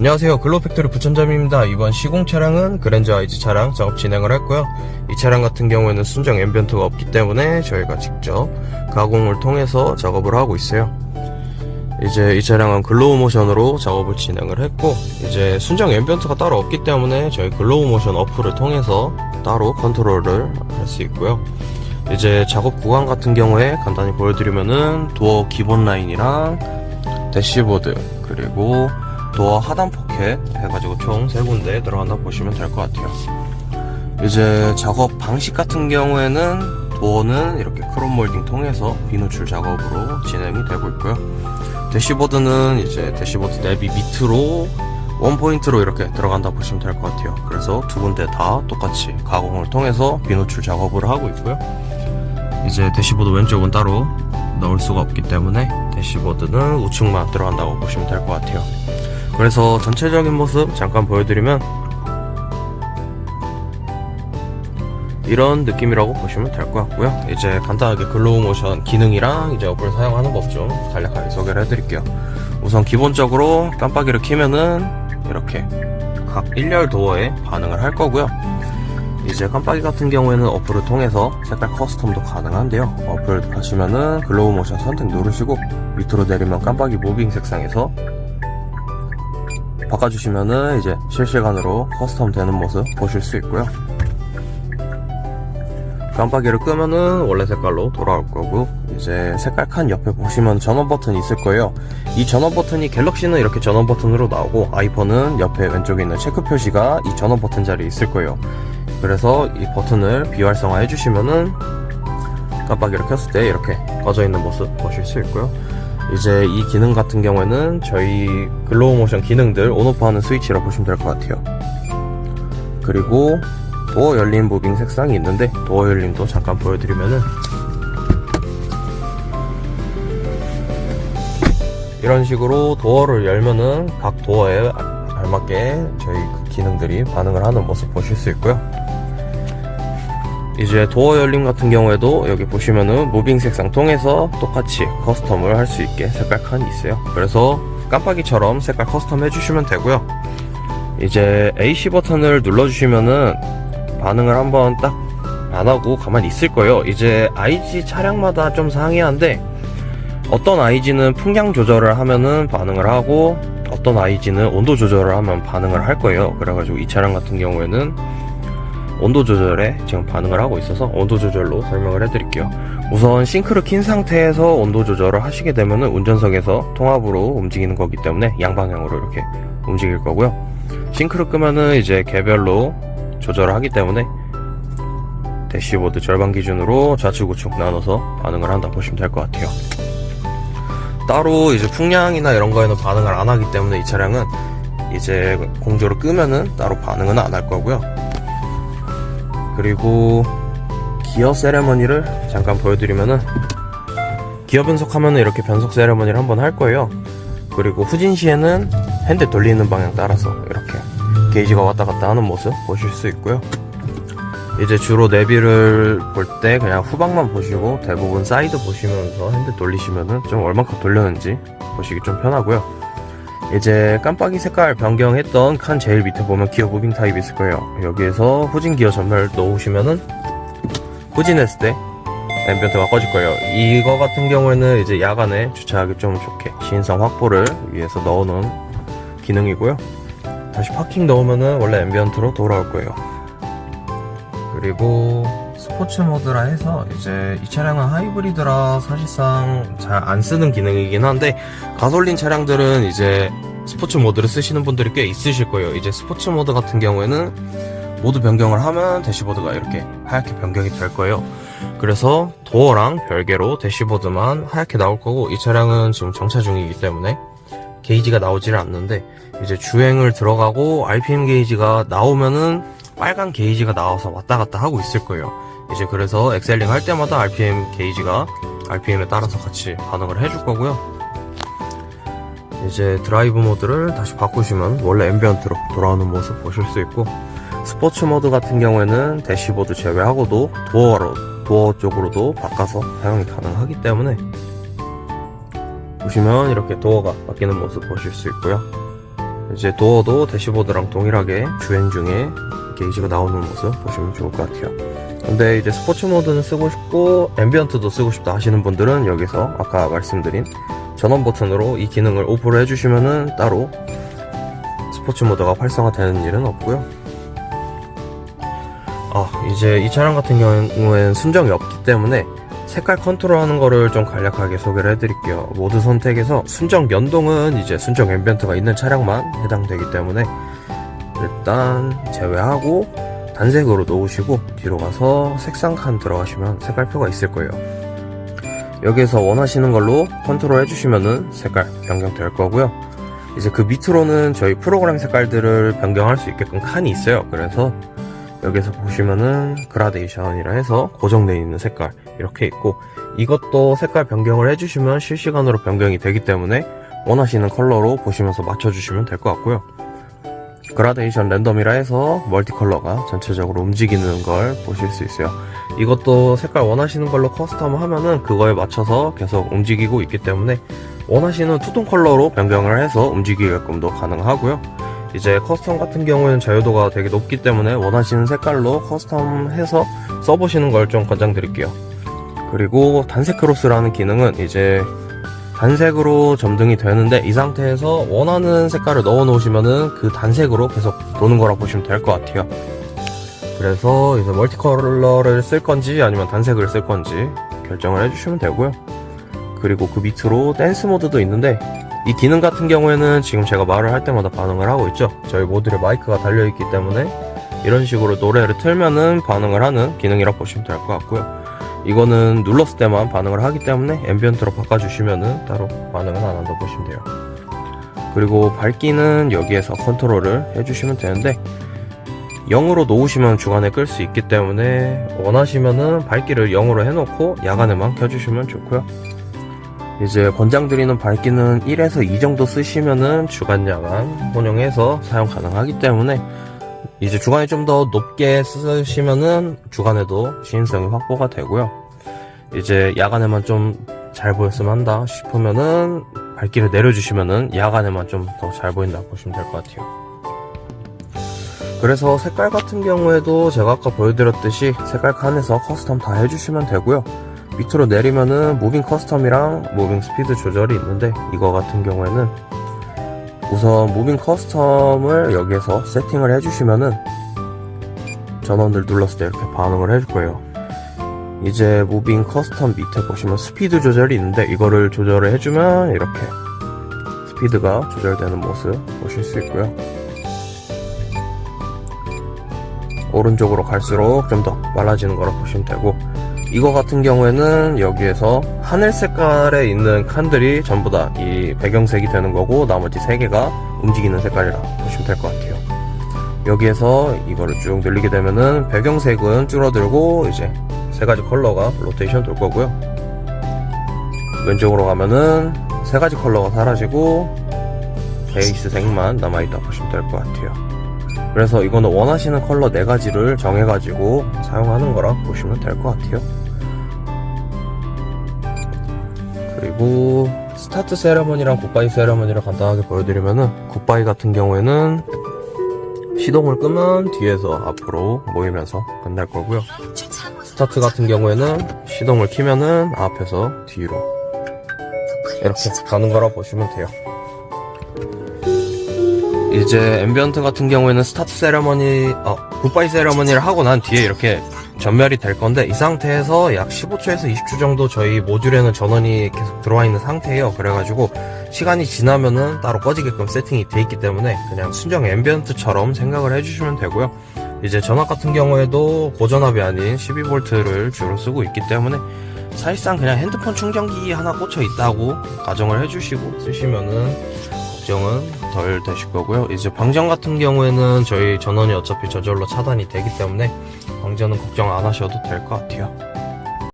안녕하세요, 글로우팩토리 부천점입니다. 이번 시공 차량은 그랜저 IG 차량 작업 진행을 했고요. 이 차량 같은 경우에는 순정 앰비언트가 없기 때문에 저희가 직접 가공을 통해서 작업을 하고 있어요. 이제 이 차량은 글로우 모션으로 작업을 진행을 했고, 이제 순정 앰비언트가 따로 없기 때문에 저희 글로우 모션 어플을 통해서 따로 컨트롤을 할 수 있고요. 이제 작업 구간 같은 경우에 간단히 보여드리면은 도어 기본 라인이랑 대시보드, 그리고 도어 하단 포켓 해가지고 총 3군데 들어간다 보시면 될 것 같아요. 이제 작업 방식 같은 경우에는 도어는 이렇게 크롬 몰딩 통해서 비누출 작업으로 진행이 되고 있고요. 대시보드는 이제 대시보드 내비 밑으로 원포인트로 이렇게 들어간다 보시면 될 것 같아요. 그래서 2군데 다 똑같이 가공을 통해서 비누출 작업을 하고 있고요. 이제 대시보드 왼쪽은 따로 넣을 수가 없기 때문에 대시보드는 우측만 들어간다고 보시면 될 것 같아요. 그래서 전체적인 모습 잠깐 보여드리면 이런 느낌이라고 보시면 될 것 같고요. 이제 간단하게 글로우 모션 기능이랑 이제 어플을 사용하는 법 좀 간략하게 소개를 해드릴게요. 우선 기본적으로 깜빡이를 켜면은 이렇게 각 1열 도어에 반응을 할 거고요. 이제 깜빡이 같은 경우에는 어플을 통해서 색깔 커스텀도 가능한데요. 어플 가시면은 글로우 모션 선택 누르시고 밑으로 내리면 깜빡이 무빙 색상에서 바꿔주시면은 이제 실시간으로 커스텀 되는 모습 보실 수 있고요. 깜빡이를 끄면은 원래 색깔로 돌아올 거고, 이제 색깔 칸 옆에 보시면 전원 버튼이 있을 거예요. 이 전원 버튼이 갤럭시는 이렇게 전원 버튼으로 나오고, 아이폰은 옆에 왼쪽에 있는 체크 표시가 이 전원 버튼 자리에 있을 거예요. 그래서 이 버튼을 비활성화 해주시면은 깜빡이를 켰을 때 이렇게 꺼져 있는 모습 보실 수 있고요. 이제 이 기능 같은 경우에는 저희 글로우 모션 기능들 온오프 하는 스위치라 보시면 될 것 같아요. 그리고 도어 열림 무빙 색상이 있는데, 도어 열림도 잠깐 보여드리면은 이런 식으로 도어를 열면은 각 도어에 알맞게 저희 그 기능들이 반응을 하는 모습 보실 수 있고요. 이제 도어 열림 같은 경우에도 여기 보시면은 무빙 색상 통해서 똑같이 커스텀을 할 수 있게 색깔 칸이 있어요. 그래서 깜빡이처럼 색깔 커스텀 해주시면 되고요. 이제 AC 버튼을 눌러주시면은 반응을 한번 딱 안하고 가만히 있을 거예요. 이제 IG 차량마다 좀 상이한데, 어떤 IG는 풍량 조절을 하면은 반응을 하고, 어떤 IG는 온도 조절을 하면 반응을 할 거예요. 그래가지고 이 차량 같은 경우에는 온도 조절에 지금 반응을 하고 있어서 온도 조절로 설명을 해드릴게요. 우선 싱크를 킨 상태에서 온도 조절을 하시게 되면은 운전석에서 통합으로 움직이는 거기 때문에 양방향으로 이렇게 움직일 거고요. 싱크를 끄면은 이제 개별로 조절을 하기 때문에 대시보드 절반 기준으로 좌측 우측 나눠서 반응을 한다 보시면 될 것 같아요. 따로 이제 풍량이나 이런 거에는 반응을 안 하기 때문에 이 차량은 이제 공조를 끄면은 따로 반응은 안 할 거고요. 그리고 기어 세레머니를 잠깐 보여드리면은, 기어 변속하면은 이렇게 변속 세레머니를 한번 할 거예요. 그리고 후진 시에는 핸들 돌리는 방향 따라서 이렇게 게이지가 왔다 갔다 하는 모습 보실 수 있고요. 이제 주로 내비를 볼 때 그냥 후방만 보시고 대부분 사이드 보시면서 핸들 돌리시면은 좀 얼만큼 돌렸는지 보시기 좀 편하고요. 이제 깜빡이 색깔 변경했던 칸 제일 밑에 보면 기어 무빙 타입이 있을 거예요. 여기에서 후진 기어 전멸 넣으시면은 후진했을 때 앰비언트가 꺼질 거예요. 이거 같은 경우에는 이제 야간에 주차하기 좀 좋게 시인성 확보를 위해서 넣어놓은 기능이고요. 다시 파킹 넣으면은 원래 앰비언트로 돌아올 거예요. 그리고 스포츠 모드라 해서 이제 이 차량은 하이브리드라 사실상 잘 안 쓰는 기능이긴 한데, 가솔린 차량들은 이제 스포츠 모드를 쓰시는 분들이 꽤 있으실 거예요. 이제 스포츠 모드 같은 경우에는 모드 변경을 하면 대시보드가 이렇게 하얗게 변경이 될 거예요. 그래서 도어랑 별개로 대시보드만 하얗게 나올 거고, 이 차량은 지금 정차 중이기 때문에 게이지가 나오지를 않는데, 이제 주행을 들어가고 RPM 게이지가 나오면은 빨간 게이지가 나와서 왔다 갔다 하고 있을 거예요. 이제 그래서 엑셀링 할 때마다 RPM 게이지가 RPM에 따라서 같이 반응을 해줄 거고요. 이제 드라이브 모드를 다시 바꾸시면 원래 앰비언트로 돌아오는 모습 보실 수 있고, 스포츠 모드 같은 경우에는 대시보드 제외하고도 도어 쪽으로도 바꿔서 사용이 가능하기 때문에 보시면 이렇게 도어가 바뀌는 모습 보실 수 있고요. 이제 도어도 대시보드랑 동일하게 주행 중에 게이지가 나오는 모습 보시면 좋을 것 같아요. 근데 이제 스포츠 모드는 쓰고 싶고 앰비언트도 쓰고 싶다 하시는 분들은 여기서 아까 말씀드린 전원 버튼으로 이 기능을 오프를 해주시면은 따로 스포츠 모드가 활성화되는 일은 없고요. 이제 이 차량 같은 경우에는 순정이 없기 때문에 색깔 컨트롤하는 거를 좀 간략하게 소개를 해드릴게요. 모드 선택에서 순정 연동은 이제 순정 앰비언트가 있는 차량만 해당되기 때문에 일단 제외하고 단색으로 놓으시고 뒤로 가서 색상 칸 들어가시면 색깔표가 있을 거예요. 여기에서 원하시는 걸로 컨트롤 해주시면은 색깔 변경될 거고요. 이제 그 밑으로는 저희 프로그램 색깔들을 변경할 수 있게끔 칸이 있어요. 그래서 여기서 보시면은 그라데이션이라 해서 고정되어 있는 색깔 이렇게 있고, 이것도 색깔 변경을 해주시면 실시간으로 변경이 되기 때문에 원하시는 컬러로 보시면서 맞춰주시면 될 것 같고요. 그라데이션 랜덤이라 해서 멀티 컬러가 전체적으로 움직이는 걸 보실 수 있어요. 이것도 색깔 원하시는 걸로 커스텀 하면은 그거에 맞춰서 계속 움직이고 있기 때문에 원하시는 투톤 컬러로 변경을 해서 움직이게끔도 가능하고요. 이제 커스텀 같은 경우에는 자유도가 되게 높기 때문에 원하시는 색깔로 커스텀해서 써보시는 걸 좀 권장드릴게요. 그리고 단색 크로스라는 기능은 이제 단색으로 점등이 되는데 이 상태에서 원하는 색깔을 넣어 놓으시면은 그 단색으로 계속 도는 거라 보시면 될 것 같아요. 그래서 이제 멀티 컬러를 쓸 건지 아니면 단색을 쓸 건지 결정을 해주시면 되고요. 그리고 그 밑으로 댄스 모드도 있는데 이 기능 같은 경우에는 지금 제가 말을 할 때마다 반응을 하고 있죠. 저희 모듈에 마이크가 달려있기 때문에 이런 식으로 노래를 틀면은 반응을 하는 기능이라고 보시면 될 것 같고요. 이거는 눌렀을 때만 반응을 하기 때문에 앰비언트로 바꿔주시면은 따로 반응은 안 한다고 보시면 돼요. 그리고 밝기는 여기에서 컨트롤을 해주시면 되는데 0으로 놓으시면 주간에 끌 수 있기 때문에 원하시면은 밝기를 0으로 해놓고 야간에만 켜주시면 좋고요. 이제 권장드리는 밝기는 1에서 2 정도 쓰시면은 주간 야간 혼용해서 사용 가능하기 때문에 이제 주간에 좀 더 높게 쓰시면은 주간에도 시인성이 확보가 되고요. 이제 야간에만 좀 잘 보였으면 한다 싶으면은 밝기를 내려주시면은 야간에만 좀 더 잘 보인다고 보시면 될 것 같아요. 그래서 색깔 같은 경우에도 제가 아까 보여드렸듯이 색깔 칸에서 커스텀 다 해주시면 되고요. 밑으로 내리면은 무빙 커스텀이랑 무빙 스피드 조절이 있는데 이거 같은 경우에는 우선 무빙 커스텀을 여기에서 세팅을 해주시면은 전원을 눌렀을 때 이렇게 반응을 해줄 거예요. 이제 무빙 커스텀 밑에 보시면 스피드 조절이 있는데 이거를 조절을 해주면 이렇게 스피드가 조절되는 모습 보실 수 있고요. 오른쪽으로 갈수록 좀 더 빨라지는 거라 보시면 되고, 이거 같은 경우에는 여기에서 하늘 색깔에 있는 칸들이 전부 다 이 배경색이 되는 거고 나머지 3개가 움직이는 색깔이라 보시면 될 것 같아요. 여기에서 이거를 쭉 늘리게 되면은 배경색은 줄어들고 이제 3가지 컬러가 로테이션 돌 거고요. 왼쪽으로 가면은 3가지 컬러가 사라지고 베이스색만 남아있다 보시면 될 것 같아요. 그래서 이거는 원하시는 컬러 4가지를 정해가지고 사용하는 거라 보시면 될 것 같아요. 그리고 스타트 세레머니랑 굿바이 세레머니를 간단하게 보여드리면은, 굿바이 같은 경우에는 시동을 끄면 뒤에서 앞으로 모이면서 끝날 거고요. 스타트 같은 경우에는 시동을 키면은 앞에서 뒤로 이렇게 가는 거라 보시면 돼요. 이제 앰비언트 같은 경우에는 스타트 세레머니, 굿바이 세레머니를 하고 난 뒤에 이렇게 전멸이 될 건데, 이 상태에서 약 15초에서 20초 정도 저희 모듈에는 전원이 계속 들어와 있는 상태예요. 그래가지고 시간이 지나면은 따로 꺼지게끔 세팅이 돼 있기 때문에 그냥 순정 앰비언트처럼 생각을 해주시면 되고요. 이제 전압 같은 경우에도 고전압이 아닌 12V를 주로 쓰고 있기 때문에 사실상 그냥 핸드폰 충전기 하나 꽂혀 있다고 가정을 해주시고 쓰시면은 걱정은 덜 되실 거고요. 이제 방전 같은 경우에는 저희 전원이 어차피 저절로 차단이 되기 때문에 방전은 걱정 안 하셔도 될 것 같아요.